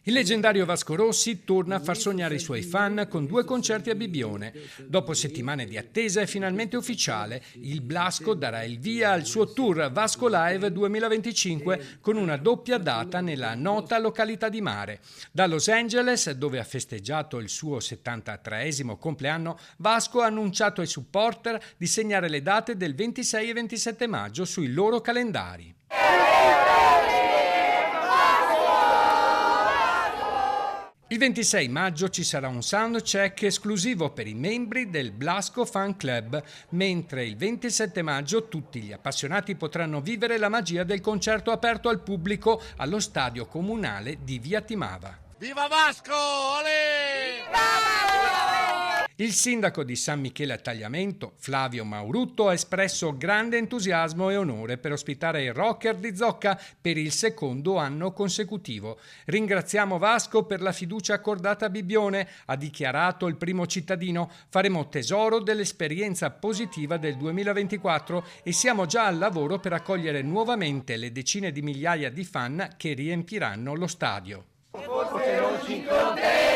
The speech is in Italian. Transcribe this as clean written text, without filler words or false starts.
Il leggendario Vasco Rossi torna a far sognare i suoi fan con 2 concerti a Bibbione. Dopo settimane di attesa è finalmente ufficiale. Il Blasco darà il via al suo tour Vasco Live 2025 con una doppia data nella nota località di mare. Da Los Angeles, dove ha festeggiato il suo 73esimo compleanno, Vasco ha annunciato ai supporter di segnare le date del 26 e 27 maggio sui loro calendari. Il 26 maggio ci sarà un soundcheck esclusivo per i membri del Blasco Fan Club, mentre il 27 maggio tutti gli appassionati potranno vivere la magia del concerto aperto al pubblico allo stadio comunale di Via Timava. Viva Vasco! Olè! Viva Vasco! Il sindaco di San Michele a Tagliamento, Flavio Maurutto, ha espresso grande entusiasmo e onore per ospitare i rocker di Zocca per il 2° anno consecutivo. Ringraziamo Vasco per la fiducia accordata a Bibbione, ha dichiarato il primo cittadino. Faremo tesoro dell'esperienza positiva del 2024 e siamo già al lavoro per accogliere nuovamente le decine di migliaia di fan che riempiranno lo stadio. Forse non ci incontreremo.